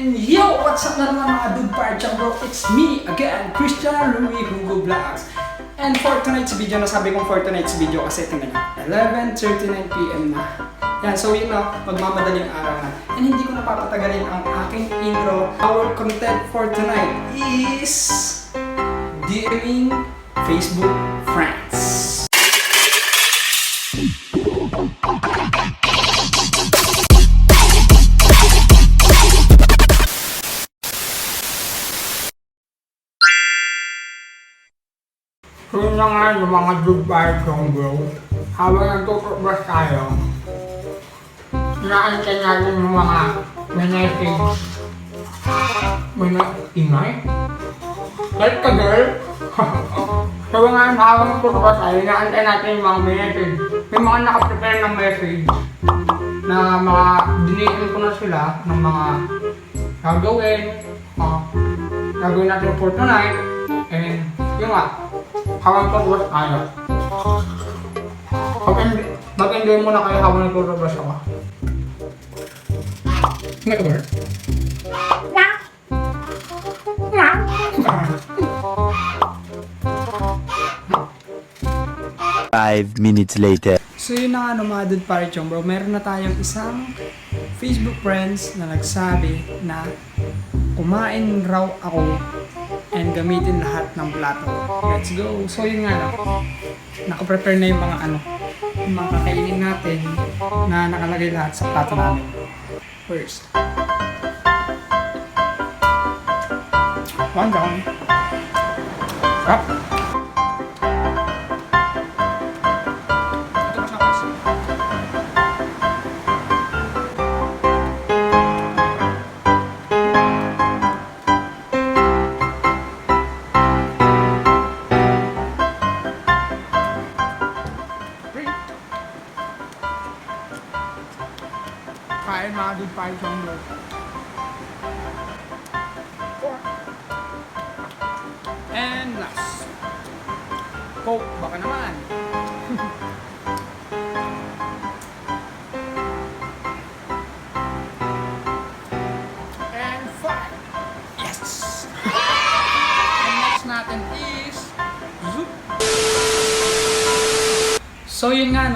And yo, what's up na naman mga dude parchang bro? It's me again, Christian Louis Hugo Vlogs. And for tonight's video, nasabi kong for tonight's video kasi tingnan nyo, 11:39 PM na. Yan, so yun na, magmamadaling araw na. And hindi ko napapatagalin ang aking intro. Our content for tonight is DMing Facebook friends. Yun na nga yung mga good vibes bro. Habang nagtutubas tayo, inaantay natin yung mga message. Ingay? Like ka girl? So nga habang nagtutubas tayo, inaantay natin yung mga message. May mga nakaprepare ng message na mga dinihin ko na sila ng mga gagawin. Gagawin natin for tonight. And yun nga, habang nagtutubas tayo. Mag-enjoy muna kayo habang nagtutubas ako. Hindi ka ba? Five minutes later. So yun na nga mga dude parchong bro, meron na tayong isang Facebook friends na nagsabi na kumain raw ako and gamitin lahat ng plato. Let's go! So yun nga nakaprepare na yung mga yung mga kakainin natin na nakalagay lahat sa plato namin. First, one down. Up. Kain mga dude parchong bro. And last, Coke, baka naman. And 5. Yes! And next natin is Zoop. So yun nga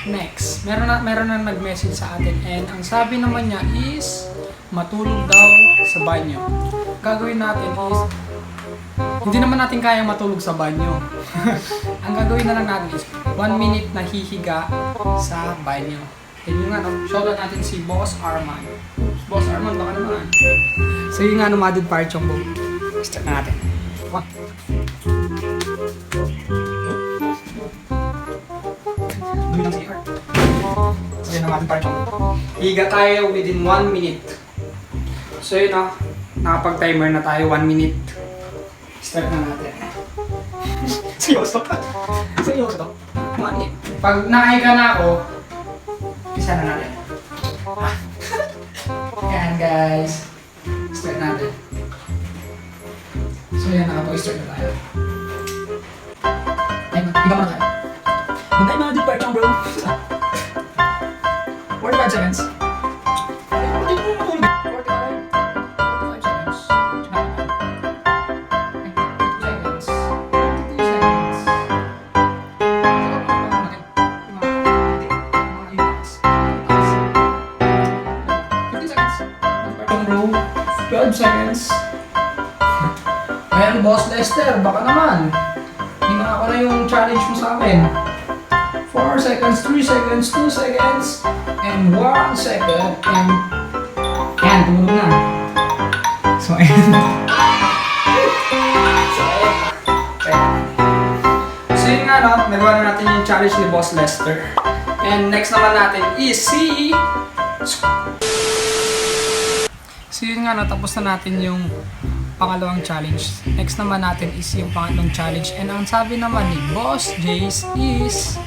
next, meron na nag-message sa atin and ang sabi naman niya is matulog daw sa banyo. Gagawin natin is hindi naman natin kayang matulog sa banyo. Ang gagawin na lang natin is 1 minute na hihiga sa banyo. And yun nga shoutout natin si Boss Arman. Boss Arman, baka naman. So yun nga mga dude parchong bro. Start na natin. 1. Sige naman parchong. Higa tayo within 1 minute. So yun nakapag-timer na tayo 1 minute. Start na natin. Seryoso ka? Seryoso to? 1 minute. Pag nakahiga na ako, isa na natin. Yan guys. Start natin. So yan, nakapag-start na tayo. Ay, higa muna tayo. Hindi mga dude parchong bro. 45 seconds. 45 seconds. 2 seconds. 2 seconds. 15 seconds. Bro, 12 seconds. Ayan, Boss Lester, baka naman. Hinaka ko na yung challenge mo sa akin. 4 seconds, 3 seconds, 2 seconds, and 1 second, and yan, tumulog na. So, ayan. So, yun nga nagawa na natin yung challenge ni Boss Lester. And next naman natin is si... So, yun nga tapos na natin yung pangalawang challenge. Next naman natin is yung pangatlong challenge. And ang sabi naman ni Boss Jace is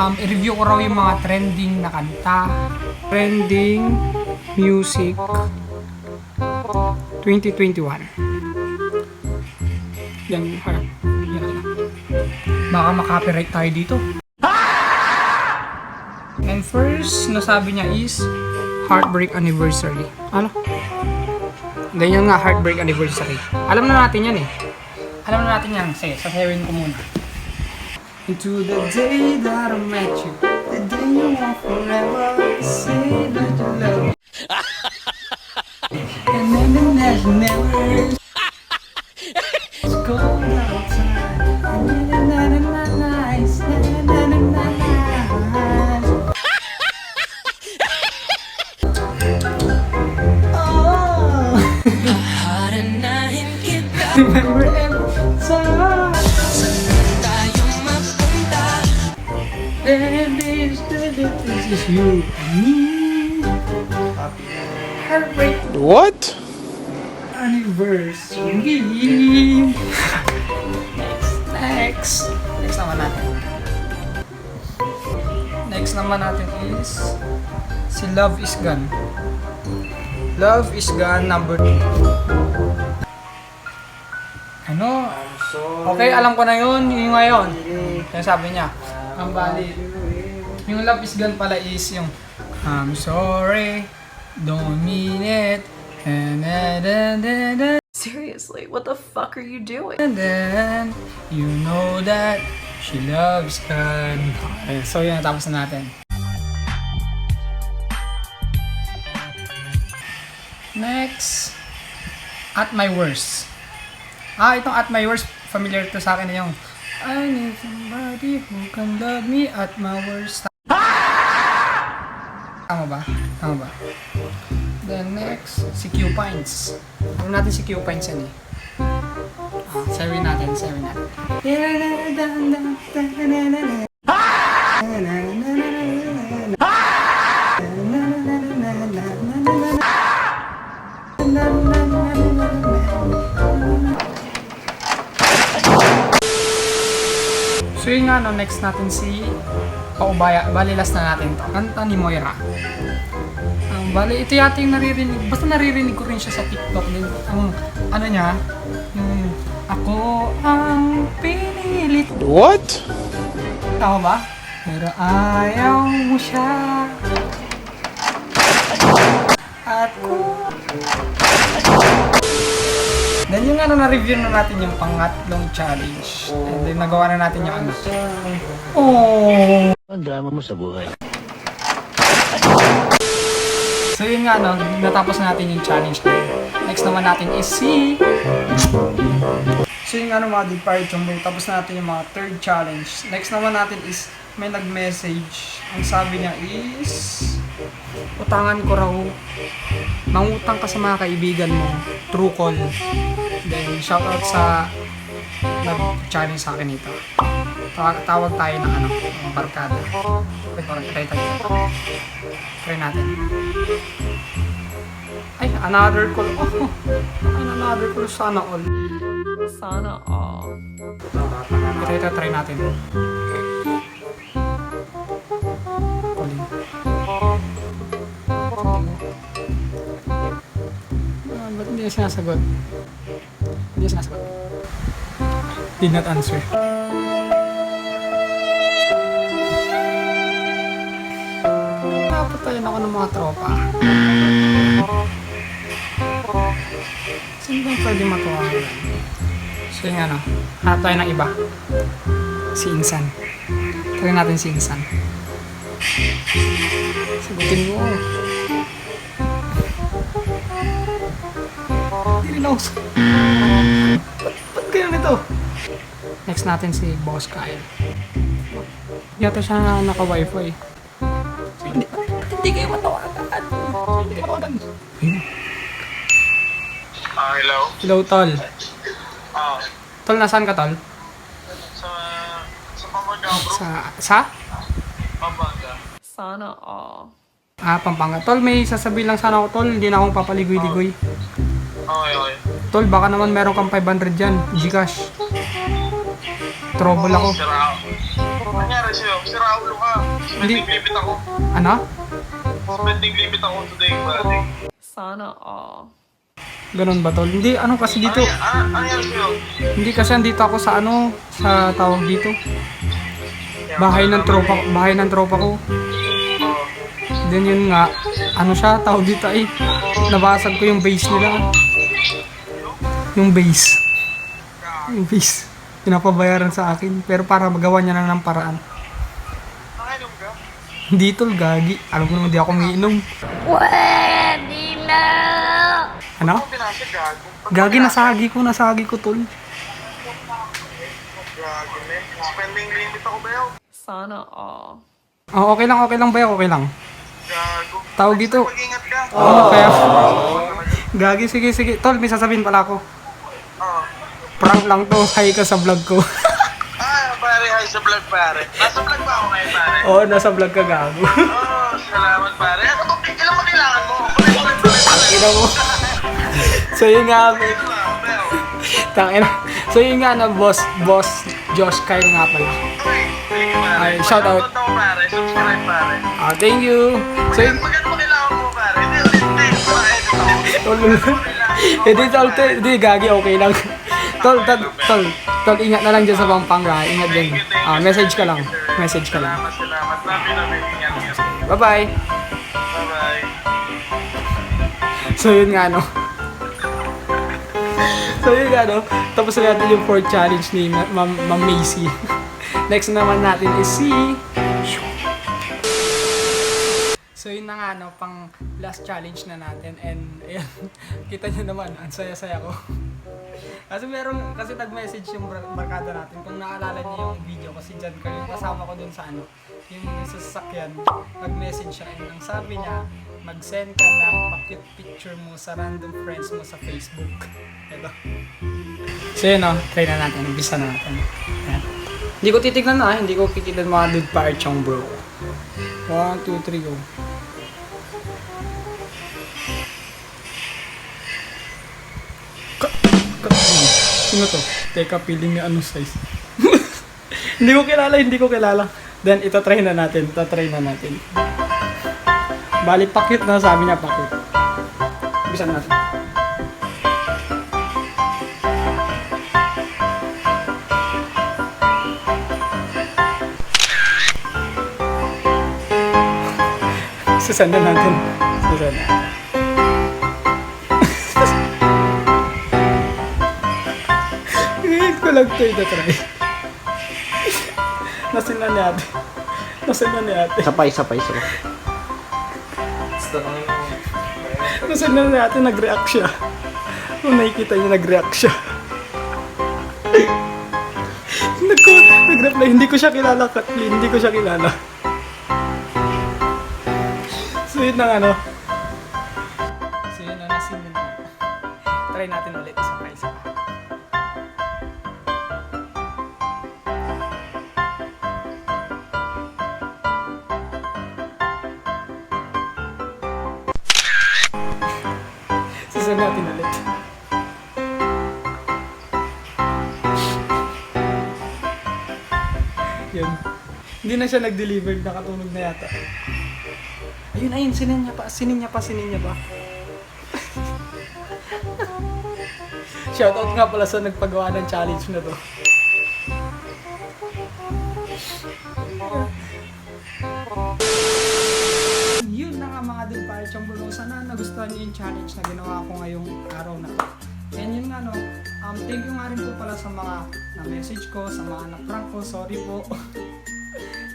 i-review ko raw yung mga trending na kanta. Trending music 2021. Yan lang. Baka makapiright tayo dito. And first, nasabi niya is Heartbreak Anniversary. Ano? Then yun nga, heartbreak anniversary. Alam na natin yan eh. Alam na natin yan. Sige, sasayarin ko muna. Into the day that I met you, the day you want forever, say that you love me. And then the next never it's cold outside. Na na na nice, na na na na nice. Oh, remember every time. And this is you and me. Heartbreak What? anniversary. Next naman natin is si Love is Gone. Love is Gone number 2. Ano? Okay, alam ko na yun. Yung ngayon. Yung sabi niya. Ang bali. Yung Love is Gone pala is yung I'm sorry, don't mean it. And then, Seriously, what the fuck are you doing? and then, you know that she loves Gone. Okay, so yun, natapos na natin. Next, At My Worst. Itong At My Worst, familiar to sa akin na yung I need somebody who can love me at my worst. Tama ba? Then next, si Q-Pines. Alam natin si Q-Pines yan eh. Sayarin natin. So yun nga, no, next natin si Paubaya. Bali, last na natin to. Kanta ni Moira. Bali, ito yata yung naririnig. Basta naririnig ko rin siya sa TikTok. Ang ano niya, yung ako ang pinilit. What? Tama ba? Pero ayaw mo siya. At then yung ano, na-review na natin yung pangatlong challenge. And then nagawa na natin yung ano. Oh! Ang drama mo sa buhay. So yun nga, no, natapos na natin yung challenge na yun. Next naman natin is si... So yun nga, no, mga Dig Pirate Chumbo, tapos na natin yung mga third challenge. Next naman natin is may nag-message. Ang sabi niya is... Utangan ko raw. Mangutang ka sa mga kaibigan mo. True call. Then, shoutout sa nag-challenge sa akin ito. Tawag tayo ng ano, ng barkada. Try tayo. Try natin. Ay, another call. Oh, another call. Sana all. Sana all. Try natin. Calling. Ba't hindi niya sinasagot? Hindi niya sinasagot. Did not answer. Napatayin ako ng mga tropa. Sino bang pwede matuwa? So yung ano, hanap tayo ng iba. Si Insan. Try natin si Insan. Sagutin mo. Hindi rin ako. Ba't ganyan ito? Next natin si Boss Kyle. Yata siya naka-wifi. Hindi kayo matawagan. Hindi kayo matawagan. Hello? Hello, Tol. Ah, Tol, nasaan ka, Tol? sa Pampanga, bro. Sa? Pampanga. Sana all. Pampanga. Tol, may sasabihin lang sana ako, Tol. Hindi na akong papaligoy-ligoy. Okay. Tol, baka naman meron kang 500 dyan. Gcash. Trouble ako. Si Raul. Nangyari sa'yo? Si Raul ka. Spending limit ako. Ano? Spending limit ako today, buddy. Sana all. Ganun ba, Tol? Hindi, ano kasi dito. Ano nangyari sa'yo? Hindi kasi andito ako sa ano, sa tawag dito. Bahay ng tropa ko. Oh. Then yun nga, ano siya, tawag dito ay nabasag ko yung base nila. Yung base. Yung base. Pinapabayaran sa akin. Pero para magawa niya na ng paraan. Nakainom ka? Hindi tol, gagi. Alam mo naman di ako umiinom. Ano? Ano pinasa gago? Gagi, nasagi ko tol. Gago, man. Spending limit ako ba yun? Sana all. Oh, okay lang ba? Okay lang. Gago. Tawag dito. Mag-ingat ka. Kaya, gagi, sige. Tol, may sasabihin pala ako. Oo. Prank lang to. Hi ka sa vlog ko. Pare, hi sa vlog, pare. Nasa vlog ba ako ngayon, pare? Oo, nasa vlog ka, gago. Salamat, pare. Ilan mo kailangan mo? Ina mo. So yun nga, tangina. So yun nga na, boss Josh Kyle nga pala. Ay, shout out. Pare, subscribe, pare. Thank you. So yun, Magkano mo kailangan mo, pare? Hindi, gagi, okay lang. Tol, ingat na lang dyan sa Pampanga. Ingat din. Message ka lang. Salamat. Namin. Ingat. Bye-bye. Bye-bye. So yun nga, no. Tapos na natin yung 4th challenge ni Ma'am Macy. Next naman natin is si... So yun na nga, no, pang last challenge na natin. And ayan, kita nyo naman, ang saya-saya ko. Kasi nag-message yung barkada natin. Kung naalala niyo yung video, kasi dyan kayo kasama ko dun sa ano, yung sa sasakyan, nag-message siya. And ang sabi niya, mag-send ka ng pa-cute picture mo sa random friends mo sa Facebook. Ito. So yun, no, try na natin. Umpisa na natin. Ayan. Hindi ko titignan na, hindi ko kikitan mga dude parchong bro. 1, 2, 3, go. Sino to? Teka, feeling niya anong size. Hindi ko kilala. Then, itatry na natin. Bali, pakit na, sabi niya pakit. Bisan natin. Sasanda natin. Ngayon ko lang ito itatry. Nasin na ni ate. Sapay. Nasin na ni ate, nag-react siya. Kung nakikita niyo, nag-react siya. Nag-reply, hindi ko siya kilala, Kathleen. Hindi ko siya kilala. So yun na ano. So yun na, nasin na. Try natin ulit. Isa pa. Susunod natin ulit. Yun. Hindi na siya nag-deliver, nakatulog na yata. Ayun, sinin niya pa. Shoutout nga pala sa nagpagawa ng challenge na to. Yun na nga mga dude parchong bro. Sana nagustuhan niyo yung challenge na ginawa ko ngayong araw na to. And yun nga no, thank you nga rin po pala sa mga na-message ko, sa mga na-prank ko, sorry po.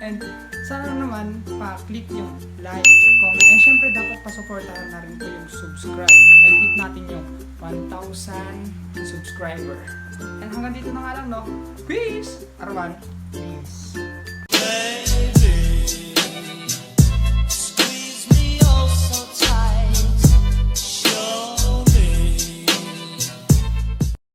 And sana naman pa-click yung like, comment, and syempre dapat pa-supportahan na rin po yung subscribe. And hit natin yung 1,000 subscriber. And hanggang dito na nga lang no. Peace! Arwan, peace!